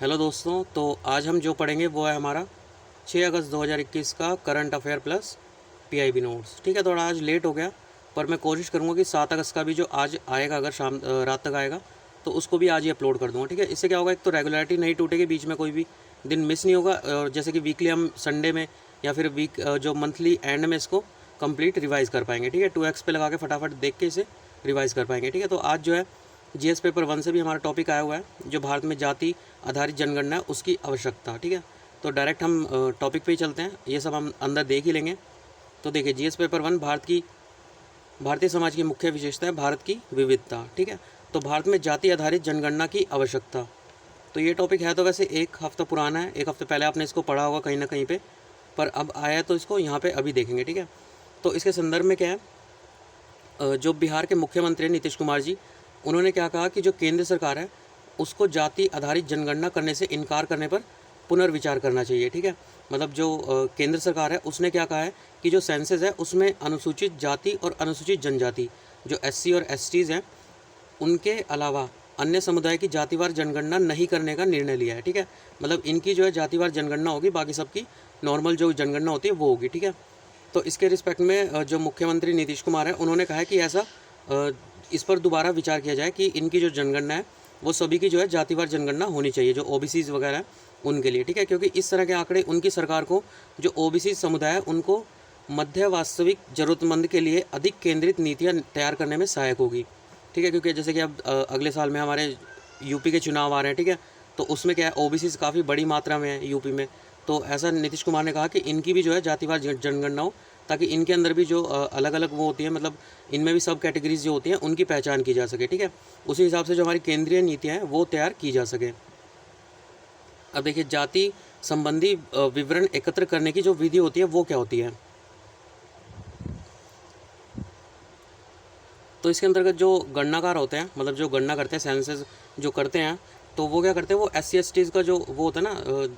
Hello दोस्तों, तो आज हम जो पढ़ेंगे वो है हमारा 6 अगस्त 2021 का current affair plus PIB notes. ठीक है, थोड़ा आज लेट हो गया पर मैं कोशिश करूँगा कि 7 अगस्त का भी जो आज आएगा, अगर रात तक आएगा तो उसको भी आज ही अपलोड कर दूँगा। ठीक है, इससे क्या होगा, एक तो रेगुलरिटी नहीं टूटेगी, बीच में कोई भी दिन मिस नहीं होगा। और जैसे कि वीकली हम संडे में या फिर जो मंथली एंड में इसको कंप्लीट रिवाइज़ कर पाएंगे। ठीक है, 2x पे लगा के फटाफट देख के इसे रिवाइज़ कर पाएंगे। ठीक है, तो आज जो है जीएस पेपर 1 से भी हमारा टॉपिक आया हुआ है, जो भारत में जाति आधारित जनगणना है उसकी आवश्यकता। ठीक है, तो डायरेक्ट हम टॉपिक पे ही चलते हैं, ये सब हम अंदर देख ही लेंगे। तो देखिए, जीएस पेपर 1 भारतीय समाज की मुख्य विशेषता है भारत की विविधता। ठीक है, तो भारत में जाति आधारित जनगणना की आवश्यकता, तो ये टॉपिक है तो वैसे एक हफ़्ता पुराना है, एक हफ़्ते पहले आपने इसको पढ़ा होगा कहीं ना कहीं पे, पर अब आया तो इसको यहाँ पे अभी देखेंगे। ठीक है, तो इसके संदर्भ में क्या है, जो बिहार के मुख्यमंत्री नीतीश कुमार जी, उन्होंने क्या कहा कि जो केंद्र सरकार है उसको जाति आधारित जनगणना करने से इनकार करने पर पुनर्विचार करना चाहिए। ठीक है, मतलब जो केंद्र सरकार है उसने क्या कहा है कि जो सेंसस है उसमें अनुसूचित जाति और अनुसूचित जनजाति, जो एससी और एसटीज़ हैं, उनके अलावा अन्य समुदाय की जातिवार जनगणना नहीं करने का निर्णय लिया है। ठीक है, मतलब इनकी जो है जातिवार जनगणना होगी, बाकी सबकी नॉर्मल जो जनगणना होती है वो होगी। ठीक है, तो इसके रिस्पेक्ट में जो मुख्यमंत्री नीतीश कुमार है उन्होंने कहा है कि ऐसा इस पर दोबारा विचार किया जाए कि इनकी जो जनगणना है वो सभी की जो है जातिवार जनगणना होनी चाहिए, जो ओबीसीज वगैरह है उनके लिए। ठीक है, क्योंकि इस तरह के आंकड़े उनकी सरकार को, जो ओबीसी समुदाय है उनको मध्य वास्तविक जरूरतमंद के लिए अधिक केंद्रित नीतियाँ तैयार करने में सहायक होगी। ठीक है, क्योंकि जैसे कि अब अगले साल में हमारे यूपी के चुनाव आ रहे हैं। ठीक है, तो उसमें क्या है, ओबीसी काफ़ी बड़ी मात्रा में है यूपी में, तो ऐसा नीतीश कुमार ने कहा कि इनकी भी जो है जातिवार जनगणना हो, ताकि इनके अंदर भी जो अलग अलग वो होती है, मतलब इनमें भी सब कैटेगरीज जो होती हैं उनकी पहचान की जा सके। ठीक है, उसी हिसाब से जो हमारी केंद्रीय नीतियाँ हैं वो तैयार की जा सके। अब देखिए, जाति संबंधी विवरण एकत्र करने की जो विधि होती है वो क्या होती है। तो इसके अंतर्गत जो गणनाकार होते हैं, मतलब जो गणना करते हैं, सेंसस जो करते हैं, तो वो क्या करते हैं, वो SC/STs का जो वो होता है ना,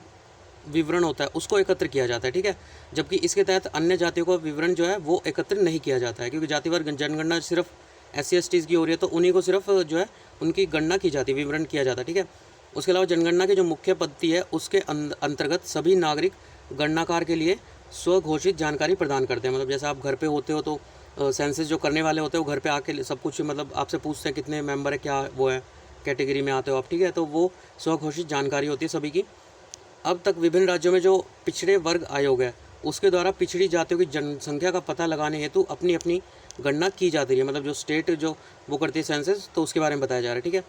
विवरण होता है उसको एकत्र किया जाता है। ठीक है, जबकि इसके तहत अन्य जातियों का विवरण जो है वो एकत्र नहीं किया जाता है, क्योंकि जातिवार जनगणना सिर्फ SC/STs की हो रही है, तो उन्हीं को सिर्फ जो है उनकी गणना की जाती है, विवरण किया जाता है। ठीक है, उसके अलावा जनगणना की जो मुख्य पद्धति है उसके अंतर्गत सभी नागरिक गणनाकार के लिए स्वघोषित जानकारी प्रदान करते हैं। मतलब जैसे आप घर पे होते हो तो सेंसस जो करने वाले होते हैं वो घर पे आके सब कुछ, मतलब आपसे पूछते हैं कितने मेंबर है, क्या वो है, कैटेगरी में आते हो आप। ठीक है, तो वो स्वघोषित जानकारी होती है सभी की। अब तक विभिन्न राज्यों में जो पिछड़े वर्ग आयोग है उसके द्वारा पिछड़ी जातियों की जनसंख्या का पता लगाने हेतु अपनी अपनी गणना की जाती है। मतलब जो स्टेट जो वो करती है सेंसस, तो उसके बारे में बताया जा रहा है। ठीक है,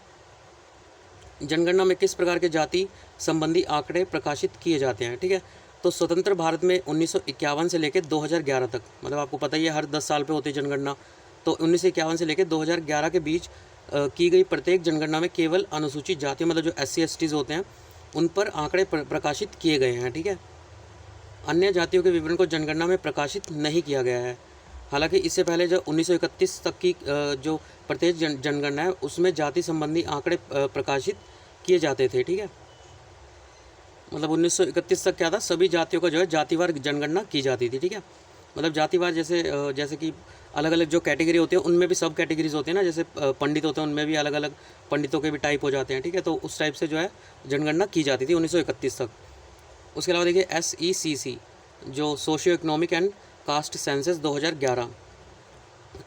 जनगणना में किस प्रकार के जाति संबंधी आंकड़े प्रकाशित किए जाते हैं। ठीक है, तो स्वतंत्र भारत में 1951 से लेकर 2011 तक, मतलब आपको पता ही है हर 10 साल पे होती है जनगणना, तो 1951 से लेकर 2011 के बीच की गई प्रत्येक जनगणना में केवल अनुसूचित जाति, मतलब जो SC/STs होते हैं, उन पर आंकड़े प्रकाशित किए गए हैं। ठीक है, अन्य जातियों के विवरण को जनगणना में प्रकाशित नहीं किया गया है। हालांकि इससे पहले जो 1931 तक की जो प्रत्येक जनगणना है उसमें जाति संबंधी आंकड़े प्रकाशित किए जाते थे। ठीक है, मतलब 1931 तक क्या था, सभी जातियों का जो है जातिवार जनगणना की जाती थी। ठीक है, मतलब जातिवार जैसे कि अलग अलग जो कैटेगरी होती है उनमें भी सब कैटेगरीज होती है ना, जैसे पंडित होते हैं उनमें भी अलग अलग पंडितों के भी टाइप हो जाते हैं। ठीक है, तो उस टाइप से जो है जनगणना की जाती थी 1931 तक। उसके अलावा देखिए, SECC जो socio economic and caste census 2011,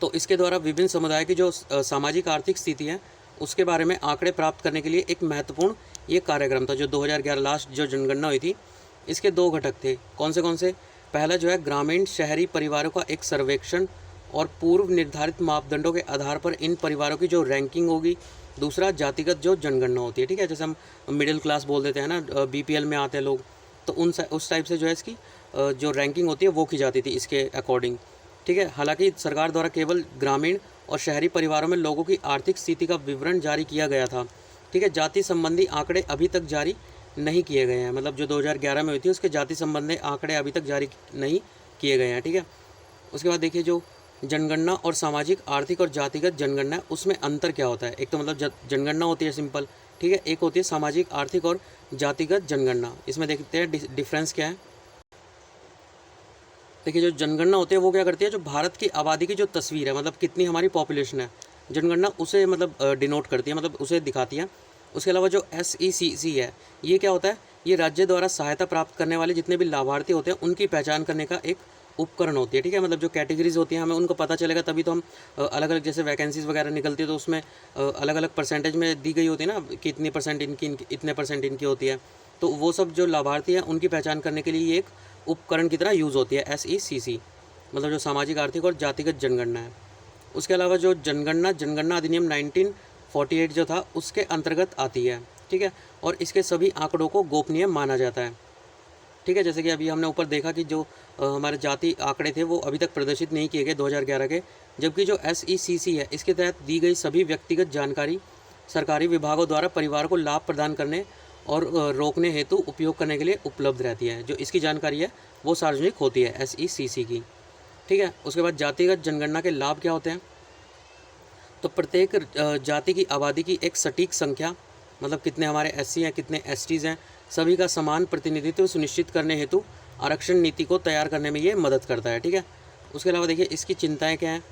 तो इसके द्वारा विभिन्न समुदाय की जो सामाजिक आर्थिक स्थिति है उसके बारे में आंकड़े प्राप्त करने के लिए एक महत्वपूर्ण ये कार्यक्रम था। जो 2011 लास्ट जो जनगणना हुई थी, इसके 2 घटक थे। कौन से? पहला जो है ग्रामीण शहरी परिवारों का एक सर्वेक्षण और पूर्व निर्धारित मापदंडों के आधार पर इन परिवारों की जो रैंकिंग होगी। दूसरा जातिगत जो जनगणना होती है। ठीक है, जैसे हम मिडिल क्लास बोल देते हैं ना, BPL में आते हैं लोग, तो उस टाइप से जो है इसकी जो रैंकिंग होती है वो की जाती थी इसके अकॉर्डिंग। ठीक है, हालांकि सरकार द्वारा केवल ग्रामीण और शहरी परिवारों में लोगों की आर्थिक स्थिति का विवरण जारी किया गया था। ठीक है, जाति संबंधी आंकड़े अभी तक जारी नहीं किए गए हैं, मतलब जो 2011 में हुई थी उसके जाति संबंधी आंकड़े अभी तक जारी नहीं किए गए हैं। ठीक है, उसके बाद देखिए, जो जनगणना और सामाजिक आर्थिक और जातिगत जनगणना है उसमें अंतर क्या होता है। एक तो मतलब जनगणना होती है सिंपल, ठीक है, एक होती है सामाजिक आर्थिक और जातिगत जनगणना। इसमें देखते हैं डिफरेंस क्या है। देखिए, जो जनगणना होती है वो क्या करती है, जो भारत की आबादी की जो तस्वीर है, मतलब कितनी हमारी पॉपुलेशन है, जनगणना उसे मतलब डिनोट करती है, मतलब उसे दिखाती है। उसके अलावा जो SECC है, ये क्या होता है, ये राज्य द्वारा सहायता प्राप्त करने वाले जितने भी लाभार्थी होते हैं उनकी पहचान करने का एक उपकरण होती है, ठीक है। मतलब जो कैटेगरीज होती हैं हमें उनको पता चलेगा, तभी तो हम अलग अलग जैसे वैकेंसीज वगैरह निकलती है तो उसमें अलग अलग परसेंटेज में दी गई होती है ना कि इतनी परसेंट इनकी इतने परसेंट इनकी होती है। तो वो सब जो लाभार्थी हैं उनकी पहचान करने के लिए ये एक उपकरण की तरह यूज़ होती है SECC, मतलब जो सामाजिक आर्थिक और जातिगत जनगणना है। उसके अलावा जो जनगणना अधिनियम 1948 जो था उसके अंतर्गत आती है, ठीक है। और इसके सभी आंकड़ों को गोपनीय माना जाता है, ठीक है। जैसे कि अभी हमने ऊपर देखा कि जो हमारे जाति आंकड़े थे वो अभी तक प्रदर्शित नहीं किए गए 2011 के, जबकि जो SECC है इसके तहत दी गई सभी व्यक्तिगत जानकारी सरकारी विभागों द्वारा परिवार को लाभ प्रदान करने और रोकने हेतु उपयोग करने के लिए उपलब्ध रहती है। जो इसकी जानकारी है वो सार्वजनिक होती है SECC की, ठीक है। उसके बाद जातिगत जनगणना के लाभ क्या होते हैं, तो प्रत्येक जाति की आबादी की एक सटीक संख्या, मतलब कितने हमारे SC हैं कितने STs हैं, सभी का समान प्रतिनिधित्व सुनिश्चित करने हेतु आरक्षण नीति को तैयार करने में ये मदद करता है, ठीक है। उसके अलावा देखिए इसकी चिंताएं क्या हैं,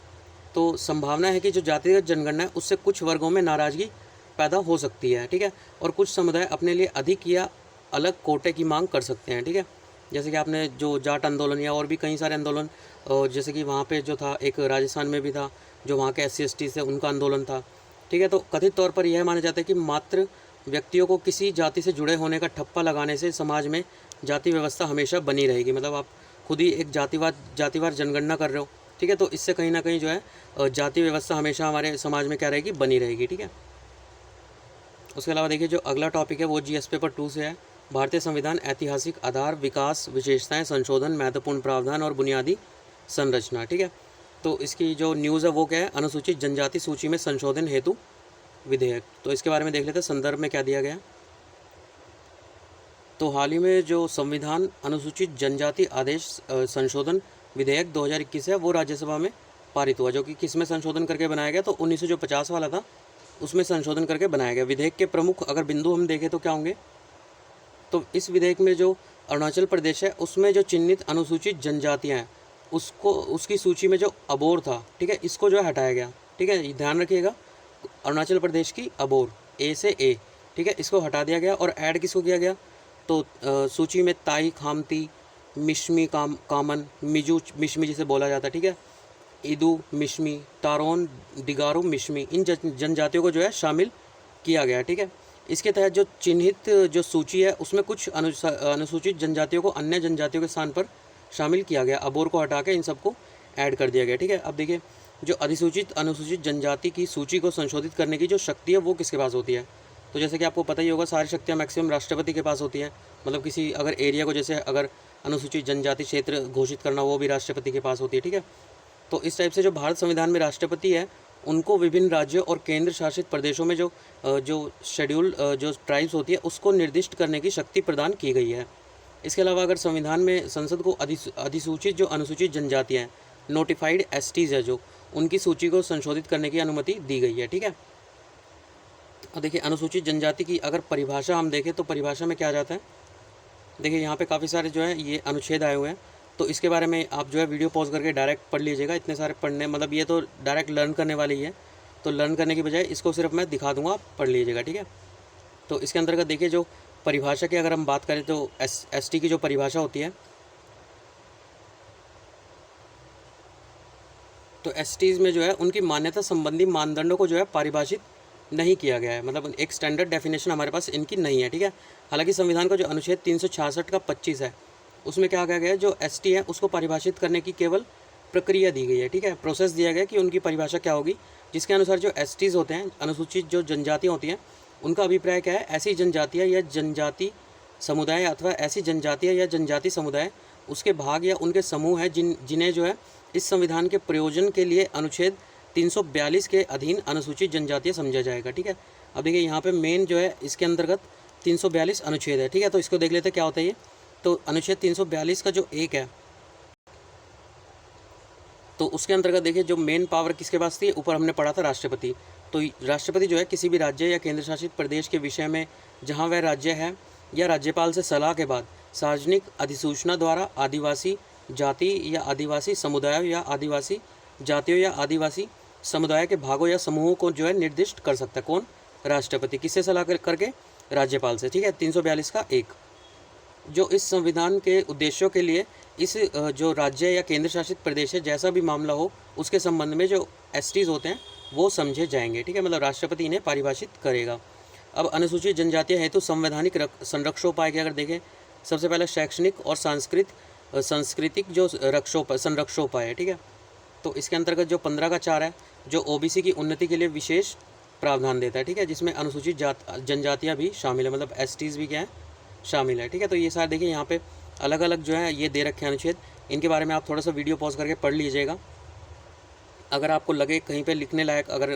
तो संभावना है कि जो जातिगत जनगणना है उससे कुछ वर्गों में नाराज़गी पैदा हो सकती है, ठीक है। और कुछ समुदाय अपने लिए अधिक या अलग कोटे की मांग कर सकते हैं, ठीक है। जैसे कि आपने जो जाट आंदोलन या और भी कई सारे आंदोलन, जैसे कि वहाँ पे जो था एक राजस्थान में भी था, जो वहाँ के SC ST से उनका आंदोलन था, ठीक है। तो कथित तौर पर यह माना जाता है कि मात्र व्यक्तियों को किसी जाति से जुड़े होने का ठप्पा लगाने से समाज में जाति व्यवस्था हमेशा बनी रहेगी। मतलब आप खुद ही एक जातिवार जनगणना कर रहे हो, ठीक है, तो इससे कहीं ना कहीं जो है जाति व्यवस्था हमेशा हमारे समाज में क्या रहेगी, बनी रहेगी, ठीक है। उसके अलावा देखिए जो अगला टॉपिक है वो GS पेपर 2 से है, भारतीय संविधान ऐतिहासिक आधार, विकास, विशेषताएं, संशोधन, महत्वपूर्ण प्रावधान और बुनियादी संरचना, ठीक है। तो इसकी जो न्यूज़ है वो क्या है, अनुसूचित जनजाति सूची में संशोधन हेतु विधेयक। तो इसके बारे में देख लेते हैं संदर्भ में क्या दिया गया। तो हाल ही में जो संविधान अनुसूचित जनजाति आदेश संशोधन विधेयक 2021 है वो राज्यसभा में पारित हुआ, जो कि किस में संशोधन करके बनाया गया, तो 1950 वाला था उसमें संशोधन करके बनाया गया। विधेयक के प्रमुख अगर बिंदु हम देखें तो क्या होंगे, तो इस विधेयक में जो अरुणाचल प्रदेश है उसमें जो चिन्हित अनुसूचित जनजातियाँ हैं उसको, उसकी सूची में जो अबोर था, ठीक है, इसको जो है हटाया गया, ठीक है, ध्यान रखिएगा। अरुणाचल प्रदेश की अबोर A से A, ठीक है, इसको हटा दिया गया और ऐड किसको किया गया, तो सूची में ताई, खामती, मिश्मी, कामन, मिजू मिश्मी जिसे बोला जाता है, ठीक है, इदू मिश्मी, टारोन, डिगारू मिश्मी, इन जनजातियों को जो है शामिल किया गया, ठीक है। इसके तहत जो चिन्हित जो सूची है उसमें कुछ अनुसूचित जनजातियों को अन्य जनजातियों के स्थान पर शामिल किया गया, अबोर को हटा के इन सबको ऐड कर दिया गया, ठीक है। अब देखिए जो अधिसूचित अनुसूचित जनजाति की सूची को संशोधित करने की जो शक्ति है वो किसके पास होती है, तो जैसे कि आपको पता ही होगा सारी शक्तियाँ मैक्सिमम राष्ट्रपति के पास होती हैं। मतलब किसी अगर एरिया को जैसे अगर अनुसूचित जनजाति क्षेत्र घोषित करना वो भी राष्ट्रपति के पास होती है, ठीक है। तो इस टाइप से जो भारत संविधान में राष्ट्रपति है उनको विभिन्न राज्यों और केंद्र शासित प्रदेशों में जो शेड्यूल जो ट्राइब्स होती है उसको निर्दिष्ट करने की शक्ति प्रदान की गई है। इसके अलावा अगर संविधान में संसद को अधिसूचित जो अनुसूचित जनजातियाँ हैं, नोटिफाइड STs है जो, उनकी सूची को संशोधित करने की अनुमति दी गई है, ठीक है। और देखिए अनुसूचित जनजाति की अगर परिभाषा हम देखें तो परिभाषा में क्या आ जाता है, देखिए यहाँ पे काफ़ी सारे जो है ये अनुच्छेद आए हुए हैं, तो इसके बारे में आप जो है वीडियो पॉज करके डायरेक्ट पढ़ लीजिएगा। इतने सारे पढ़ने मतलब ये तो डायरेक्ट लर्न करने वाली ही है, तो लर्न करने की बजाय इसको सिर्फ मैं दिखा दूंगा, आप पढ़ लीजिएगा, ठीक है। तो इसके अंतर्गत देखिए जो परिभाषा की अगर हम बात करें तो ST की जो परिभाषा होती है, तो STs में जो है उनकी मान्यता संबंधी मानदंडों को जो है परिभाषित नहीं किया गया है, मतलब एक स्टैंडर्ड डेफिनेशन हमारे पास इनकी नहीं है, ठीक है। हालांकि संविधान का जो अनुच्छेद 366 का 25 है उसमें क्या कहा गया है, जो ST है उसको परिभाषित करने की केवल प्रक्रिया दी गई है, ठीक है, प्रोसेस दिया गया कि उनकी परिभाषा क्या होगी, जिसके अनुसार जो STs होते हैं अनुसूचित जो जनजातियाँ होती हैं उनका अभिप्राय क्या है, ऐसी जनजातियाँ या जनजाति समुदाय अथवा ऐसी जनजातियाँ या जनजाति समुदाय उसके भाग या उनके समूह हैं जिन्हें जो है इस संविधान के प्रयोजन के लिए अनुच्छेद 342 के अधीन अनुसूचित जनजातियाँ समझा जाएगा, ठीक है। अब देखिए यहाँ पे मेन जो है इसके अंतर्गत 342 अनुच्छेद है, ठीक है, तो इसको देख लेते हैं क्या होता है ये। तो अनुच्छेद 342 का जो एक है तो उसके अंतर्गत देखिए जो मेन पावर किसके पास थी, ऊपर हमने पढ़ा था राष्ट्रपति। तो राष्ट्रपति जो है किसी भी राज्य या केंद्र शासित प्रदेश के विषय में जहाँ वह राज्य है या राज्यपाल से सलाह के बाद सार्वजनिक अधिसूचना द्वारा आदिवासी जाति या आदिवासी समुदाय या आदिवासी जातियों या आदिवासी समुदाय के भागों या समूहों को जो है निर्दिष्ट कर सकता है। कौन, राष्ट्रपति, किससे सलाह करके? राज्यपाल से, ठीक है। 342 का 1, जो इस संविधान के उद्देश्यों के लिए इस जो राज्य या केंद्र शासित प्रदेश है, जैसा भी मामला हो उसके संबंध में जो एसटीज होते हैं वो समझे जाएंगे, ठीक है। मतलब राष्ट्रपति इन्हें परिभाषित करेगा। अब अनुसूचित जनजातियां हेतु संवैधानिक संरक्षोपाय के अगर देखें, सबसे पहले शैक्षणिक और सांस्कृतिक जो संरक्षोपाय है, ठीक है। तो इसके अंतर्गत जो 15 का 4 है, जो ओबीसी की उन्नति के लिए विशेष प्रावधान देता है, ठीक है, जिसमें अनुसूचित जनजातियाँ भी शामिल है, मतलब एसटीज भी क्या है, शामिल है, ठीक है। तो ये सारे देखिए यहाँ पे अलग अलग जो है ये दे रखे हैं अनुच्छेद, इनके बारे में आप थोड़ा सा वीडियो पॉज करके पढ़ लीजिएगा। अगर आपको लगे कहीं पे लिखने लायक अगर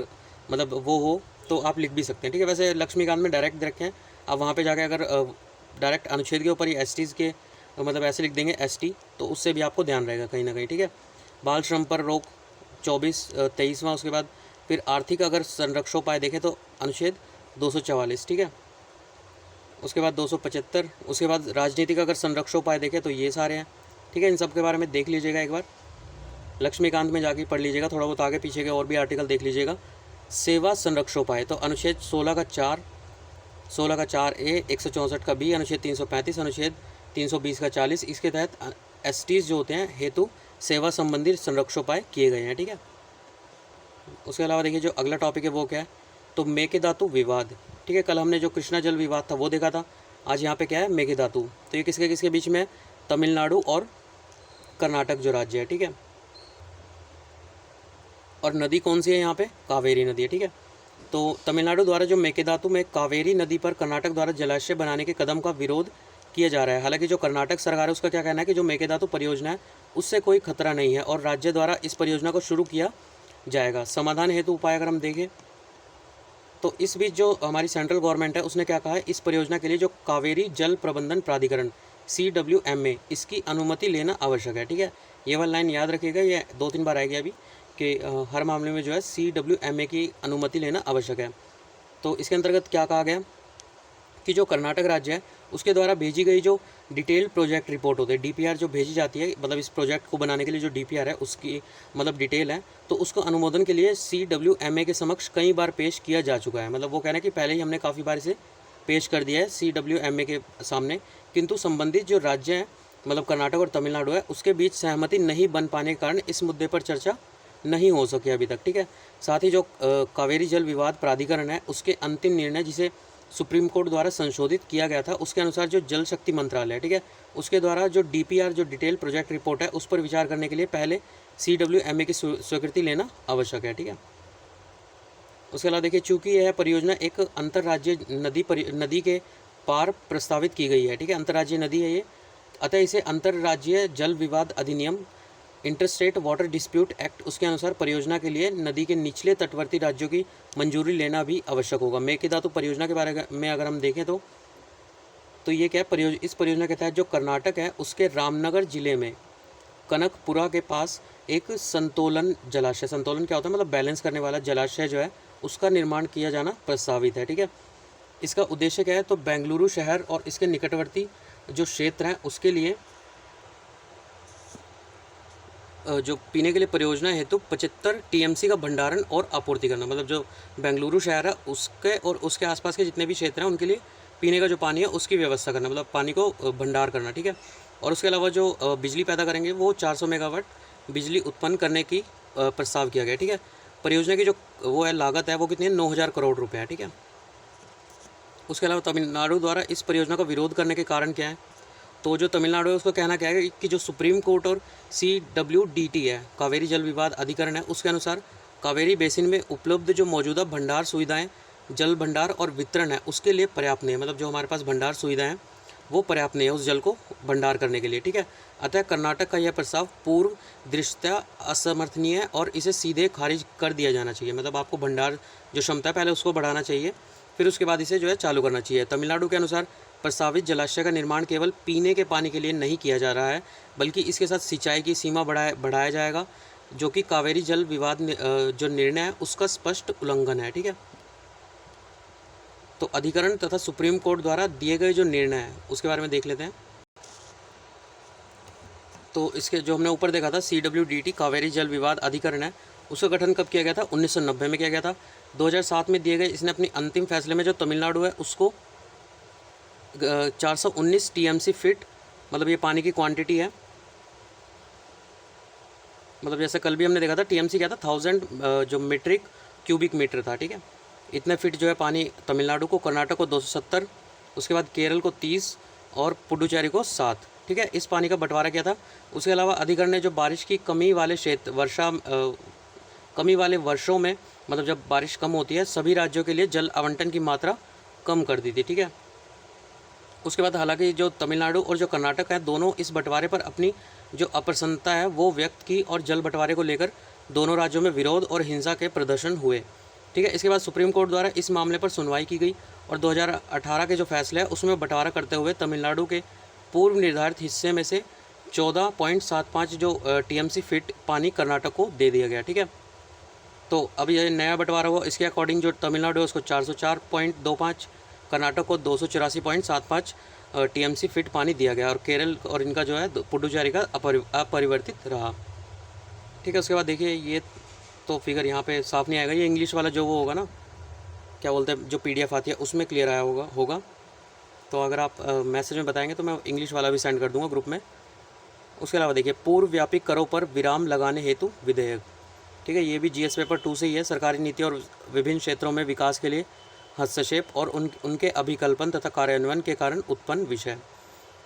मतलब वो हो तो आप लिख भी सकते हैं, ठीक है। वैसे लक्ष्मीकांत में डायरेक्ट दे रखे हैं, आप वहाँ पे जाके अगर डायरेक्ट अनुच्छेद के ऊपर ही एसटीज़ के मतलब ऐसे लिख देंगे एसटी, तो उससे भी आपको ध्यान रहेगा कहीं ना कहीं, ठीक है। बाल श्रम पर रोक 23वां, उसके बाद फिर आर्थिक अगर संरक्षोपाय देखें तो अनुच्छेद 244, ठीक है। उसके बाद 275, उसके बाद राजनीतिक अगर संरक्षोपाय देखें तो ये सारे हैं, ठीक है। इन सब के बारे में देख लीजिएगा एक बार, लक्ष्मीकांत में जाके पढ़ लीजिएगा, थोड़ा बहुत आगे पीछे के और भी आर्टिकल देख लीजिएगा। सेवा संरक्षोपाय तो अनुच्छेद 16 का 4A, 164 का B, अनुच्छेद 335, अनुच्छेद 320 का 40, इसके तहत एसटीज जो होते हैं हेतु सेवा संबंधी संरक्षोपाय किए गए हैं, ठीक है। उसके अलावा देखिए जो अगला टॉपिक है वो क्या है, तो मेकेदातु विवाद, ठीक है। कल हमने जो कृष्णा जल विवाद था वो देखा था, आज यहाँ पे क्या है, मेकेदातु। तो ये किसके किसके बीच में है, तमिलनाडु और कर्नाटक जो राज्य है, ठीक है। और नदी कौन सी है यहाँ पे, कावेरी नदी है, ठीक है। तो तमिलनाडु द्वारा जो मेकेदातु में कावेरी नदी पर कर्नाटक द्वारा जलाशय बनाने के कदम का विरोध किया जा रहा है। हालांकि जो कर्नाटक सरकार है उसका क्या कहना है कि जो मेकेदातु परियोजना है उससे कोई खतरा नहीं है और राज्य द्वारा इस परियोजना को शुरू किया जाएगा। समाधान हेतु उपाय अगर हम देखें तो इस बीच जो हमारी सेंट्रल गवर्नमेंट है उसने क्या कहा है, इस परियोजना के लिए जो कावेरी जल प्रबंधन प्राधिकरण CWMA इसकी अनुमति लेना आवश्यक है, ठीक है। ये वाला लाइन याद रखिएगा, ये 2-3 बार आएगी अभी कि हर मामले में जो है CWMA की अनुमति लेना आवश्यक है। तो इसके अंतर्गत क्या कहा गया कि जो कर्नाटक राज्य है उसके द्वारा भेजी गई जो डिटेल प्रोजेक्ट रिपोर्ट होती है, DPR जो भेजी जाती है, मतलब इस प्रोजेक्ट को बनाने के लिए जो DPR है उसकी मतलब डिटेल है, तो उसको अनुमोदन के लिए CWMA के समक्ष कई बार पेश किया जा चुका है। मतलब वो कह रहे हैं कि पहले ही हमने काफ़ी बार इसे पेश कर दिया है CWMA के सामने, किंतु संबंधित जो राज्य है मतलब कर्नाटक और तमिलनाडु है उसके बीच सहमति नहीं बन पाने के कारण इस मुद्दे पर चर्चा नहीं हो सकी अभी तक, ठीक है। साथ ही जो कावेरी जल विवाद प्राधिकरण है उसके अंतिम निर्णय जिसे सुप्रीम कोर्ट द्वारा संशोधित किया गया था उसके अनुसार जो जल शक्ति मंत्रालय है, ठीक है, उसके द्वारा जो DPR जो डिटेल प्रोजेक्ट रिपोर्ट है उस पर विचार करने के लिए पहले CWMA की स्वीकृति लेना आवश्यक है, ठीक है। उसके अलावा देखिए चूँकि यह परियोजना एक अंतर्राज्यीय नदी के पार प्रस्तावित की गई है, ठीक है, अंतर्राज्यीय नदी है ये, अतः इसे अंतर्राज्यीय जल विवाद अधिनियम इंटरस्टेट वाटर डिस्प्यूट एक्ट उसके अनुसार परियोजना के लिए नदी के निचले तटवर्ती राज्यों की मंजूरी लेना भी आवश्यक होगा। मेकेदातु परियोजना के बारे में अगर हम देखें तो ये क्या है, इस परियोजना के तहत जो कर्नाटक है उसके रामनगर जिले में कनकपुरा के पास एक संतोलन जलाशय, संतोलन क्या होता है मतलब बैलेंस करने वाला जलाशय जो है उसका निर्माण किया जाना प्रस्तावित है, ठीक है। इसका उद्देश्य क्या है, तो बेंगलुरु शहर और इसके निकटवर्ती जो क्षेत्र हैं उसके लिए जो पीने के लिए परियोजना हेतु 75 TMC का भंडारण और आपूर्ति करना, मतलब जो बेंगलुरु शहर है उसके और उसके आसपास के जितने भी क्षेत्र हैं उनके लिए पीने का जो पानी है उसकी व्यवस्था करना, मतलब पानी को भंडार करना, ठीक है। और उसके अलावा जो बिजली पैदा करेंगे वो 400 मेगावाट बिजली उत्पन्न करने की प्रस्ताव किया गया, ठीक है। परियोजना की जो वो है लागत है वो कितनी है, 9000 करोड़ रुपये है, ठीक है। उसके अलावा तमिलनाडु द्वारा इस परियोजना का विरोध करने के कारण क्या है, तो जो तमिलनाडु है उसको कहना क्या है कि जो सुप्रीम कोर्ट और CWDT है कावेरी जल विवाद अधिकरण है उसके अनुसार कावेरी बेसिन में उपलब्ध जो मौजूदा भंडार सुविधाएं जल भंडार और वितरण है उसके लिए पर्याप्त नहीं है, मतलब जो हमारे पास भंडार सुविधाएं हैं वो पर्याप्त नहीं है उस जल को भंडार करने के लिए, ठीक है। अतः कर्नाटक का यह प्रस्ताव पूर्व दृष्टया असमर्थनीय है और इसे सीधे खारिज कर दिया जाना चाहिए, मतलब आपको भंडार जो क्षमता है पहले उसको बढ़ाना चाहिए फिर उसके बाद इसे जो है चालू करना चाहिए। तमिलनाडु के अनुसार प्रस्तावित जलाशय का निर्माण केवल पीने के पानी के लिए नहीं किया जा रहा है बल्कि इसके साथ सिंचाई की सीमा बढ़ाया जाएगा, जो कि कावेरी जल विवाद जो निर्णय है उसका स्पष्ट उल्लंघन है, ठीक है। तो अधिकरण तथा सुप्रीम कोर्ट द्वारा दिए गए जो निर्णय है उसके बारे में देख लेते हैं। तो इसके जो हमने ऊपर देखा था CWDT कावेरी जल विवाद अधिकरण है उसका गठन कब किया गया था? 1990 में किया गया था। 2007 में दिए गए इसने अपनी अंतिम फैसले में जो तमिलनाडु है उसको 419 टीएमसी फिट, मतलब ये पानी की क्वांटिटी है, मतलब जैसे कल भी हमने देखा था टीएमसी क्या था, 1000 जो मीट्रिक क्यूबिक मीटर था, ठीक है। इतने फिट जो है पानी तमिलनाडु को, कर्नाटक को 270, उसके बाद केरल को 30 और पुडुचेरी को 7, ठीक है। इस पानी का बंटवारा किया था। उसके अलावा अधिकरण ने जो बारिश की कमी वाले क्षेत्र कमी वाले वर्षों में, मतलब जब बारिश कम होती है, सभी राज्यों के लिए जल आवंटन की मात्रा कम कर दी थी, ठीक है। उसके बाद हालांकि जो तमिलनाडु और जो कर्नाटक है दोनों इस बंटवारे पर अपनी जो अप्रसन्नता है वो व्यक्त की और जल बंटवारे को लेकर दोनों राज्यों में विरोध और हिंसा के प्रदर्शन हुए, ठीक है। इसके बाद सुप्रीम कोर्ट द्वारा इस मामले पर सुनवाई की गई और 2018 के जो फैसले है उसमें बंटवारा करते हुए तमिलनाडु के पूर्व निर्धारित हिस्से में से 14.75 जो टीएमसी फिट पानी कर्नाटक को दे दिया गया, ठीक है। तो अब ये नया बंटवारा हुआ, इसके अकॉर्डिंग जो तमिलनाडु है उसको 404.25, कर्नाटक को 284.75 टीएमसी फिट पानी दिया गया और केरल और इनका जो है पुडुचेरी का अपरिवर्तित रहा, ठीक है। उसके बाद देखिए ये तो फिगर यहाँ पे साफ नहीं आएगा, ये इंग्लिश वाला जो वो होगा ना, क्या बोलते हैं, जो पीडीएफ आती है उसमें क्लियर आया होगा। तो अगर आप मैसेज में बताएंगे तो मैं इंग्लिश वाला भी सेंड कर दूंगा ग्रुप में। उसके अलावा देखिए पूर्व व्यापी करों पर विराम लगाने हेतु विधेयक, ठीक है। ये भी जीएस पेपर 2 से ही है। सरकारी नीति और विभिन्न क्षेत्रों में विकास के लिए हस्तक्षेप और उनके अभिकल्पन तथा कार्यान्वयन के कारण उत्पन्न विषय।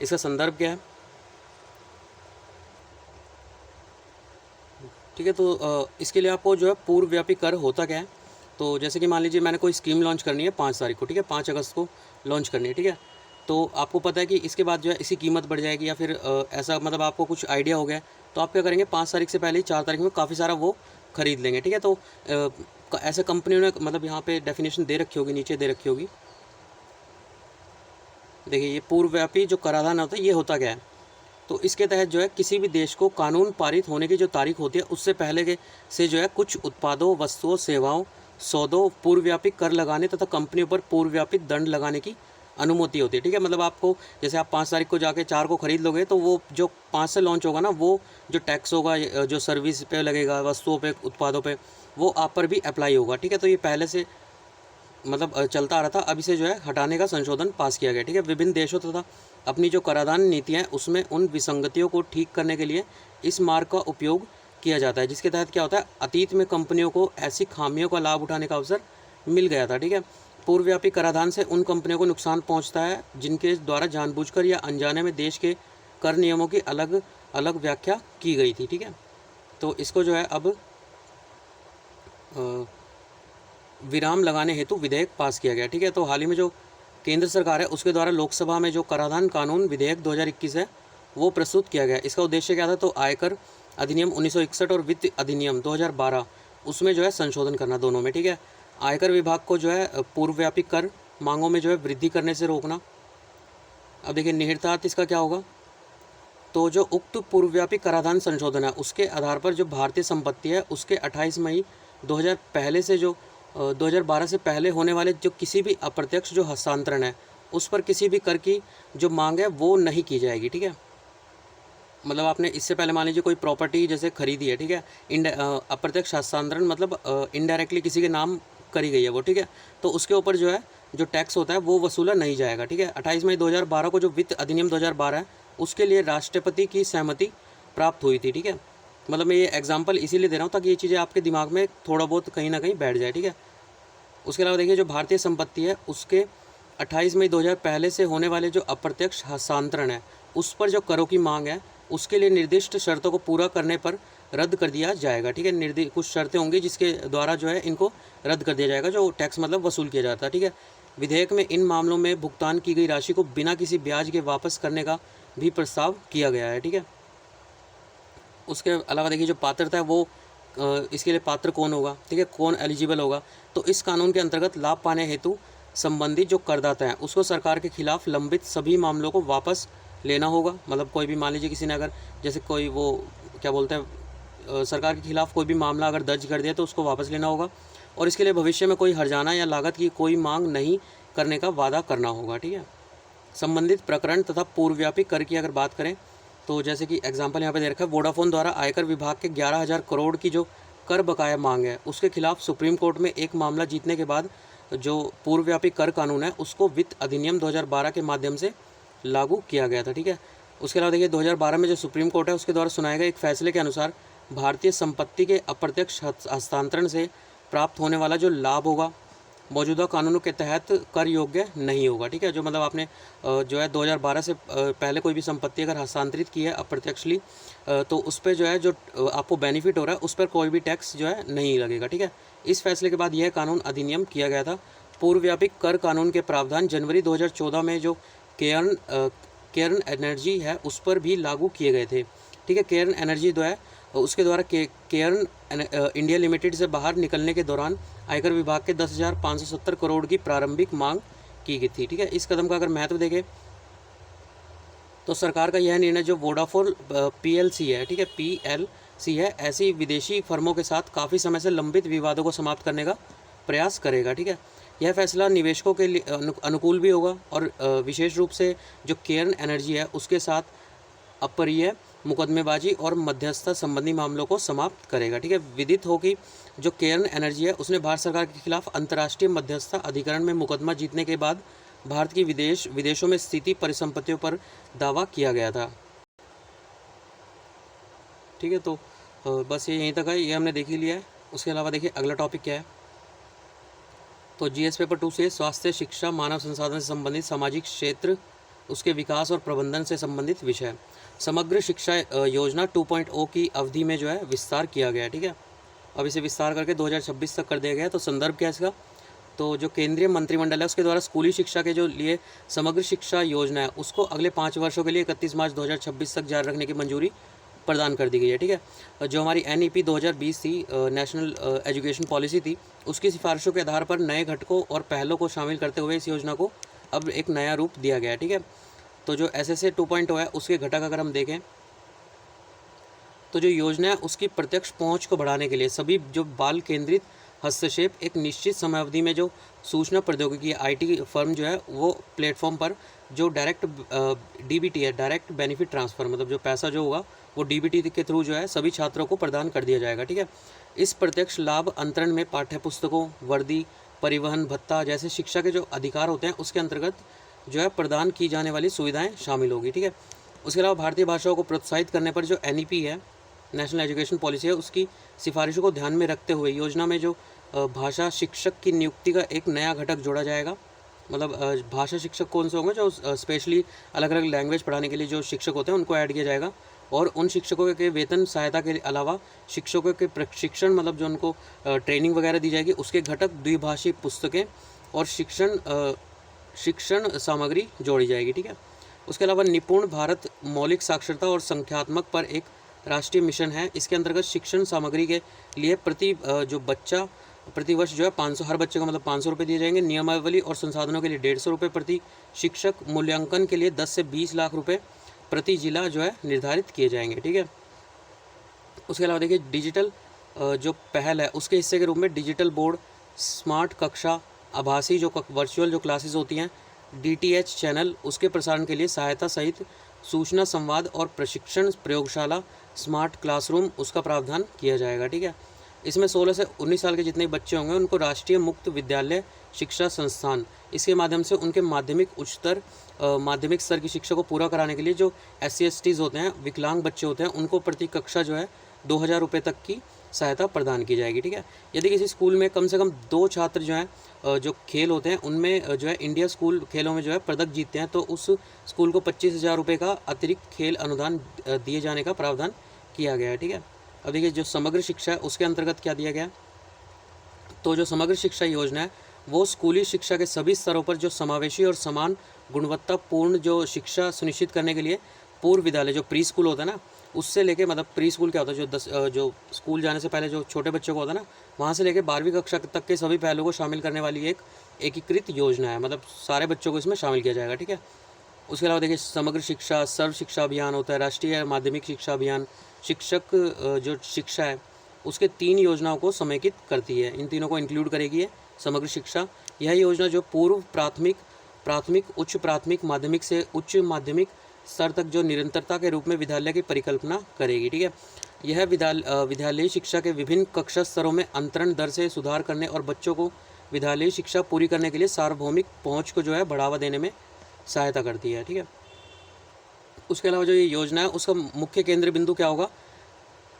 इसका संदर्भ क्या है, ठीक है। तो इसके लिए आपको जो है पूर्व व्यापी कर होता क्या है, तो जैसे कि मान लीजिए मैंने कोई स्कीम लॉन्च करनी है 5 तारीख को, ठीक है, 5 अगस्त को लॉन्च करनी है, ठीक है। तो आपको पता है कि इसके बाद जो है इसकी कीमत बढ़ जाएगी या फिर ऐसा, मतलब आपको कुछ आइडिया हो गया, तो आप क्या करेंगे 5 तारीख से पहले ही 4 तारीख में काफ़ी सारा वो खरीद लेंगे, ठीक है। तो ऐसे कंपनियों ने, मतलब यहाँ पे डेफिनेशन दे रखी होगी, नीचे दे रखी होगी, देखिए ये पूर्वव्यापी जो कराधान होता है ये होता क्या है, तो इसके तहत जो है किसी भी देश को कानून पारित होने की जो तारीख होती है उससे पहले के से जो है कुछ उत्पादों, वस्तुओं, सेवाओं, सौदों पूर्वव्यापी कर लगाने तथा कंपनियों पर पूर्वव्यापी दंड लगाने की अनुमति होती है, ठीक है। मतलब आपको जैसे आप 5 तारीख को जाके 4 को खरीद लोगे तो वो जो 5 से लॉन्च होगा ना, वो जो टैक्स होगा, जो सर्विस पे लगेगा, वस्तुओं पे, उत्पादों पे, वो आप पर भी अप्लाई होगा, ठीक है। तो ये पहले से मतलब चलता आ रहा था, अब इसे जो है हटाने का संशोधन पास किया गया, ठीक है। विभिन्न देशों तथा अपनी जो कराधान नीतियाँ हैं उसमें उन विसंगतियों को ठीक करने के लिए इस मार्ग का उपयोग किया जाता है, जिसके तहत क्या होता है, अतीत में कंपनियों को ऐसी खामियों का लाभ उठाने का अवसर मिल गया था, ठीक है। पूर्वव्यापी कराधान से उन कंपनियों को नुकसान पहुंचता है जिनके द्वारा जानबूझकर या अनजाने में देश के कर नियमों की अलग अलग व्याख्या की गई थी, ठीक है। तो इसको जो है अब विराम लगाने हेतु विधेयक पास किया गया, ठीक है। तो हाल ही में जो केंद्र सरकार है उसके द्वारा लोकसभा में जो कराधान कानून विधेयक 2021 है वो प्रस्तुत किया गया। इसका उद्देश्य क्या था, तो आयकर अधिनियम 1961 और वित्त अधिनियम 2012 उसमें जो है संशोधन करना दोनों में, ठीक है। आयकर विभाग को जो है पूर्वव्यापी कर मांगों में जो है वृद्धि करने से रोकना। अब देखिए निहितार्थ इसका क्या होगा, तो जो उक्त पूर्वव्यापी कराधान संशोधन है उसके आधार पर जो भारतीय संपत्ति है उसके 28 मई 2000 पहले से जो 2012 से पहले होने वाले जो किसी भी अप्रत्यक्ष जो हस्तांतरण है उस पर किसी भी कर की जो मांग है वो नहीं की जाएगी, ठीक है। मतलब आपने इससे पहले मान लीजिए कोई प्रॉपर्टी जैसे खरीदी है, ठीक है, अप्रत्यक्ष हस्तांतरण मतलब इनडायरेक्टली किसी के नाम करी गई है वो, ठीक है, तो उसके ऊपर जो है जो टैक्स होता है वो वसूला नहीं जाएगा, ठीक है। 28 मई 2012 को जो वित्त अधिनियम 2012 है उसके लिए राष्ट्रपति की सहमति प्राप्त हुई थी, ठीक है। मतलब मैं ये एग्जांपल इसीलिए दे रहा हूँ ताकि ये चीज़ें आपके दिमाग में थोड़ा बहुत कहीं ना कहीं बैठ जाए, ठीक है। उसके अलावा देखिए जो भारतीय संपत्ति है उसके 28 मई 2000 पहले से होने वाले जो अप्रत्यक्ष हस्तांतरण है उस पर जो करों की मांग है उसके लिए निर्दिष्ट शर्तों को पूरा करने पर रद्द कर दिया जाएगा, ठीक है। कुछ शर्तें होंगी जिसके द्वारा जो है इनको रद्द कर दिया जाएगा, जो टैक्स मतलब वसूल किया जाता है, ठीक है। विधेयक में इन मामलों में भुगतान की गई राशि को बिना किसी ब्याज के वापस करने का भी प्रस्ताव किया गया है, ठीक है। उसके अलावा देखिए जो पात्रता है वो इसके लिए पात्र कौन होगा, ठीक है, कौन एलिजिबल होगा, तो इस कानून के अंतर्गत लाभ पाने हेतु संबंधित जो करदाता हैं उसको सरकार के खिलाफ लंबित सभी मामलों को वापस लेना होगा। मतलब कोई भी मान लीजिए किसी ने अगर जैसे कोई वो क्या बोलते हैं सरकार के खिलाफ कोई भी मामला अगर दर्ज कर दिया तो उसको वापस लेना होगा और इसके लिए भविष्य में कोई हर्जाना या लागत की कोई मांग नहीं करने का वादा करना होगा, ठीक है। संबंधित प्रकरण तथा पूर्वव्यापी कर की अगर बात करें तो जैसे कि एग्जांपल यहाँ पे दे रखा है, वोडाफोन द्वारा आयकर विभाग के 11,000 करोड़ की जो कर बकाया मांग है उसके खिलाफ सुप्रीम कोर्ट में एक मामला जीतने के बाद जो पूर्वव्यापी कर कानून है उसको वित्त अधिनियम 2012 के माध्यम से लागू किया गया था, ठीक है। उसके अलावा देखिए 2012 में जो सुप्रीम कोर्ट है उसके द्वारा सुनाए गए एक फैसले के अनुसार भारतीय संपत्ति के अप्रत्यक्ष हस्तांतरण से प्राप्त होने वाला जो लाभ होगा मौजूदा कानूनों के तहत कर योग्य नहीं होगा, ठीक है। जो मतलब आपने जो है 2012 से पहले कोई भी संपत्ति अगर हस्तांतरित की है अप्रत्यक्षली तो उस पर जो है जो आपको बेनिफिट हो रहा है उस पर कोई भी टैक्स जो है नहीं लगेगा, ठीक है। इस फैसले के बाद यह कानून अधिनियम किया गया था। पूर्वव्यापी कर कानून के प्रावधान जनवरी 2014 में जो केयर्न एनर्जी है उस पर भी लागू किए गए थे, ठीक है। केयर्न एनर्जी जो है उसके द्वारा केयर्न इंडिया लिमिटेड से बाहर निकलने के दौरान आयकर विभाग के 10,570 करोड़ की प्रारंभिक मांग की गई थी, ठीक है। इस कदम का अगर महत्व देखें तो सरकार का यह निर्णय जो वोडाफोन PLC है, ठीक है, PLC है, ऐसी विदेशी फर्मों के साथ काफ़ी समय से लंबित विवादों को समाप्त करने का प्रयास करेगा, ठीक है। यह फैसला निवेशकों के लिए अनुकूल भी होगा और विशेष रूप से जो केयर्न एनर्जी है उसके साथ अपरिय मुकदमेबाजी और मध्यस्थता संबंधी मामलों को समाप्त करेगा, ठीक है। विदित हो कि जो केयर्न एनर्जी है उसने भारत सरकार के खिलाफ अंतर्राष्ट्रीय मध्यस्थता अधिकरण में मुकदमा जीतने के बाद भारत की विदेशों में स्थिति परिसंपत्तियों पर दावा किया गया था, ठीक है। तो बस ये यहीं तक है, ये हमने देख ही लिया है। उसके अलावा देखिए अगला टॉपिक क्या है, तो GS पेपर 2 से स्वास्थ्य, शिक्षा, मानव संसाधन से संबंधित सामाजिक क्षेत्र, उसके विकास और प्रबंधन से संबंधित विषय। समग्र शिक्षा योजना 2.0 की अवधि में जो है विस्तार किया गया है, ठीक है। अब इसे विस्तार करके 2026 तक कर दिया गया है। तो संदर्भ क्या है इसका, तो जो केंद्रीय मंत्रिमंडल है उसके द्वारा स्कूली शिक्षा के जो लिए समग्र शिक्षा योजना है उसको अगले 5 वर्षों के लिए 31 मार्च 2026 तक जारी रखने की मंजूरी प्रदान कर दी गई है, ठीक है। जो हमारी NEP 2020 थी, नेशनल एजुकेशन पॉलिसी थी, उसकी सिफारिशों के आधार पर नए घटकों और पहलों को शामिल करते हुए इस योजना को अब एक नया रूप दिया गया है, ठीक है। तो जो SSA 2.0 है उसके घटक अगर हम देखें तो जो योजना है उसकी प्रत्यक्ष पहुंच को बढ़ाने के लिए सभी जो बाल केंद्रित हस्तक्षेप एक निश्चित समयावधि में जो सूचना प्रौद्योगिकी IT फर्म जो है वो प्लेटफॉर्म पर जो डायरेक्ट DBT है, डायरेक्ट बेनिफिट ट्रांसफ़र, मतलब जो पैसा जो होगा वो DBT के थ्रू जो है सभी छात्रों को प्रदान कर दिया जाएगा, ठीक है। इस प्रत्यक्ष लाभ अंतरण में पाठ्य पुस्तकों, वर्दी, परिवहन भत्ता जैसे शिक्षा के जो अधिकार होते हैं उसके अंतर्गत जो है प्रदान की जाने वाली सुविधाएं शामिल होगी, ठीक है। उसके अलावा भारतीय भाषाओं को प्रोत्साहित करने पर जो NEP है, नेशनल एजुकेशन पॉलिसी है, उसकी सिफारिशों को ध्यान में रखते हुए योजना में जो भाषा शिक्षक की नियुक्ति का एक नया घटक जोड़ा जाएगा। मतलब भाषा शिक्षक कौन से होंगे, जो स्पेशली अलग अलग लैंग्वेज पढ़ाने के लिए जो शिक्षक होते हैं उनको ऐड किया जाएगा। और उन शिक्षकों के वेतन सहायता के अलावा शिक्षकों के प्रशिक्षण, मतलब जो उनको ट्रेनिंग वगैरह दी जाएगी, उसके घटक द्विभाषी पुस्तकें और शिक्षण सामग्री जोड़ी जाएगी, ठीक है। उसके अलावा निपुण भारत मौलिक साक्षरता और संख्यात्मक पर एक राष्ट्रीय मिशन है। इसके अंतर्गत शिक्षण सामग्री के लिए प्रति वर्ष जो है 500, हर बच्चे को मतलब 500 रुपये दिए जाएंगे। नियमावली और संसाधनों के लिए 150 रुपये प्रति शिक्षक, मूल्यांकन के लिए 10 से 20 लाख रुपये प्रति जिला जो है निर्धारित किए जाएंगे, ठीक है। उसके अलावा देखिए डिजिटल जो पहल है उसके हिस्से के रूप में डिजिटल बोर्ड, स्मार्ट कक्षा, आभासी जो वर्चुअल जो क्लासेस होती हैं, DTH चैनल, उसके प्रसारण के लिए सहायता सहित सूचना संवाद और प्रशिक्षण प्रयोगशाला, स्मार्ट क्लासरूम, उसका प्रावधान किया जाएगा, ठीक है। इसमें 16 से 19 साल के जितने बच्चे होंगे उनको राष्ट्रीय मुक्त विद्यालय शिक्षा संस्थान, इसके माध्यम से उनके माध्यमिक स्तर की शिक्षा को पूरा कराने के लिए जो SC/STs होते हैं, विकलांग बच्चे होते हैं, उनको प्रति कक्षा जो है 2000 रुपये तक की सहायता प्रदान की जाएगी, ठीक है। यदि किसी स्कूल में कम से कम 2 छात्र जो हैं जो खेल होते हैं उनमें जो है इंडिया स्कूल खेलों में जो है पदक जीतते हैं तो उस स्कूल को 25,000 रुपये का अतिरिक्त खेल अनुदान दिए जाने का प्रावधान किया गया है, ठीक है। अब देखिए जो समग्र शिक्षा है उसके अंतर्गत क्या दिया गया, तो जो समग्र शिक्षा योजना है वो स्कूली शिक्षा के सभी स्तरों पर जो समावेशी और समान गुणवत्तापूर्ण जो शिक्षा सुनिश्चित करने के लिए पूर्व विद्यालय जो प्री स्कूल होता है ना, उससे लेके मतलब प्री स्कूल क्या होता है जो स्कूल जाने से पहले जो छोटे बच्चों को होता है ना, वहाँ से लेके 12वीं कक्षा तक के सभी पहलुओं को शामिल करने वाली एक एकीकृत योजना है। मतलब सारे बच्चों को इसमें शामिल किया जाएगा, ठीक है। उसके अलावा देखिए समग्र शिक्षा, सर्व शिक्षा अभियान होता है, राष्ट्रीय माध्यमिक शिक्षा अभियान, शिक्षक जो शिक्षा है उसके 3 योजनाओं को समेकित करती है। इन तीनों को इंक्लूड करेगी ये समग्र शिक्षा। यह योजना जो पूर्व प्राथमिक, उच्च प्राथमिक, माध्यमिक से उच्च माध्यमिक स्तर तक जो निरंतरता के रूप में विद्यालय की परिकल्पना करेगी, ठीक है। यह विद्यालयी शिक्षा के विभिन्न कक्षा स्तरों में अंतरण दर से सुधार करने और बच्चों को विद्यालयी शिक्षा पूरी करने के लिए सार्वभौमिक पहुंच को जो है बढ़ावा देने में सहायता करती है। ठीक है, उसके अलावा जो ये योजना है उसका मुख्य केंद्र बिंदु क्या होगा?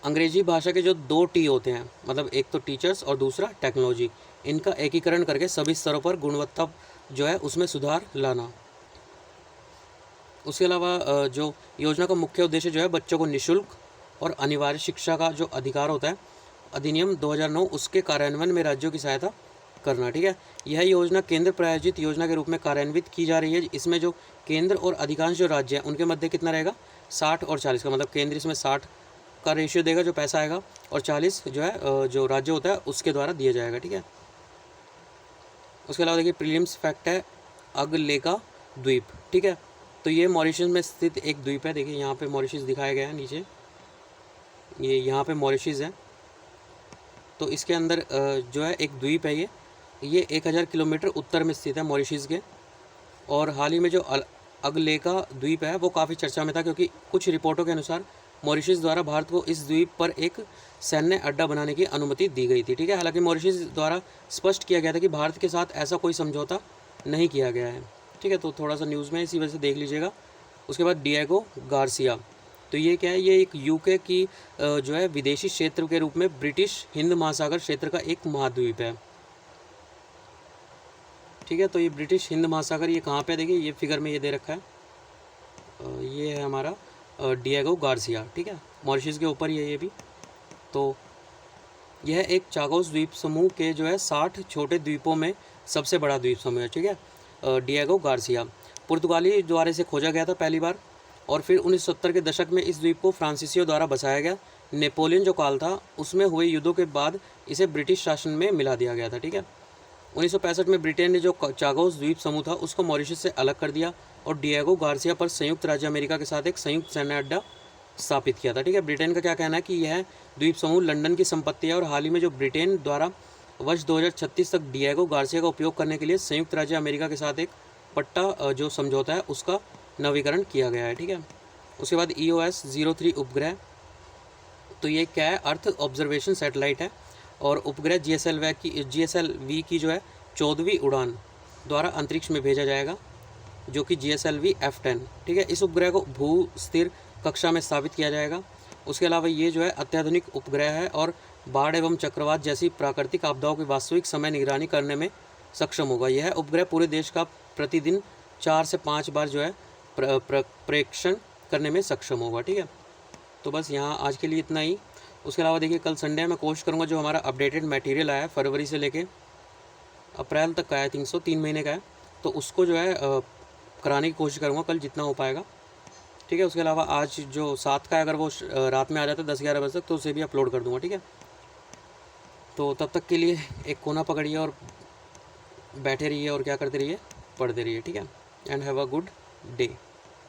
अंग्रेजी भाषा के जो 2 टी होते हैं, मतलब एक तो टीचर्स और दूसरा टेक्नोलॉजी, इनका एकीकरण करके सभी स्तरों पर गुणवत्ता जो है उसमें सुधार लाना। उसके अलावा जो योजना का मुख्य उद्देश्य जो है बच्चों को निःशुल्क और अनिवार्य शिक्षा का जो अधिकार होता है, अधिनियम 2009 उसके कार्यान्वयन में राज्यों की सहायता करना। ठीक है, यह योजना केंद्र प्रायोजित योजना के रूप में कार्यान्वित की जा रही है। इसमें जो केंद्र और अधिकांश जो राज्य हैं उनके मध्य कितना रहेगा? 60 और 40 का, मतलब केंद्र इसमें 60 का रेशियो देगा जो पैसा आएगा, और 40 जो है जो राज्य होता है उसके द्वारा दिया जाएगा। ठीक है, उसके अलावा देखिए प्रीलिम्स फैक्ट है अगलेका द्वीप। ठीक है, तो ये मॉरिशस में स्थित एक द्वीप है। देखिए यहाँ पे मॉरिशस दिखाया गया है नीचे, ये यहाँ पे मॉरिशस है। तो इसके अंदर जो है एक द्वीप है, ये 1000 किलोमीटर उत्तर में स्थित है मॉरिशस के। और हाल ही में जो अगलेका द्वीप है वो काफ़ी चर्चा में था, क्योंकि कुछ रिपोर्टों के अनुसार मॉरिशस द्वारा भारत को इस द्वीप पर एक सैन्य अड्डा बनाने की अनुमति दी गई थी। ठीक है, हालांकि मॉरिशस द्वारा स्पष्ट किया गया था कि भारत के साथ ऐसा कोई समझौता नहीं किया गया है। ठीक है, तो थोड़ा सा न्यूज़ में इसी वजह से देख लीजिएगा। उसके बाद डिएगो गार्सिया, तो ये क्या है? ये एक यूके की जो है विदेशी क्षेत्र के रूप में ब्रिटिश हिंद महासागर क्षेत्र का एक महाद्वीप है। ठीक है, तो ये ब्रिटिश हिंद महासागर ये कहाँ पे? देखिए ये फिगर में ये दे रखा है, ये है हमारा डिएगो गार्सिया। ठीक है, मॉरिशस के ऊपर ही है ये भी। तो यह एक चागोस द्वीप समूह के जो है 60 छोटे द्वीपों में सबसे बड़ा द्वीप समूह है। ठीक है, डिएगो गार्सिया पुर्तगाली द्वारा से खोजा गया था पहली बार, और फिर 1970 के दशक में इस द्वीप को फ्रांसीसियों द्वारा बसाया गया। नेपोलियन जो काल था उसमें हुए युद्धों के बाद इसे ब्रिटिश शासन में मिला दिया गया था। ठीक है, 1965 में ब्रिटेन ने जो चागोस द्वीप समूह था उसको मॉरिशस से अलग कर दिया और डिएगो गार्सिया पर संयुक्त राज्य अमेरिका के साथ एक संयुक्त सैन्य अड्डा स्थापित किया था। ठीक है, ब्रिटेन का क्या कहना है कि यह द्वीप समूह लंदन की संपत्ति है, और हाल ही में जो ब्रिटेन द्वारा वर्ष 2036 तक डिएगो गार्सिया का उपयोग करने के लिए संयुक्त राज्य अमेरिका के साथ एक पट्टा जो समझौता है उसका नवीकरण किया गया है। ठीक है, उसके बाद EOS 03 उपग्रह, तो ये क्या है? अर्थ ऑब्जर्वेशन सैटेलाइट है, और उपग्रह GSLV की जो है 14वीं उड़ान द्वारा अंतरिक्ष में भेजा जाएगा, जो कि GSLV F10। ठीक है, इस उपग्रह को भू स्थिर कक्षा में स्थापित किया जाएगा। उसके अलावा ये जो है अत्याधुनिक उपग्रह है और बाढ़ एवं चक्रवात जैसी प्राकृतिक आपदाओं की वास्तविक समय निगरानी करने में सक्षम होगा। यह उपग्रह पूरे देश का प्रतिदिन 4 से 5 बार जो है प्रेक्षण करने में सक्षम होगा। ठीक है, तो बस यहाँ आज के लिए इतना ही। उसके अलावा देखिए कल संडे मैं कोशिश करूँगा जो हमारा अपडेटेड मटेरियल आया है फरवरी से लेके अप्रैल तक का है, 3 महीने का है, तो उसको जो है कराने की कोशिश करूँगा कल जितना हो पाएगा। ठीक है, उसके अलावा आज जो 7 का है अगर वो रात में आ जाता है 10-11 बजे तक तो उसे भी अपलोड कर दूँगा। ठीक है, तो तब तक के लिए एक कोना पकड़िए और बैठे रहिए और क्या करते रहिए? पढ़ते रहिए। ठीक है, and have a good day.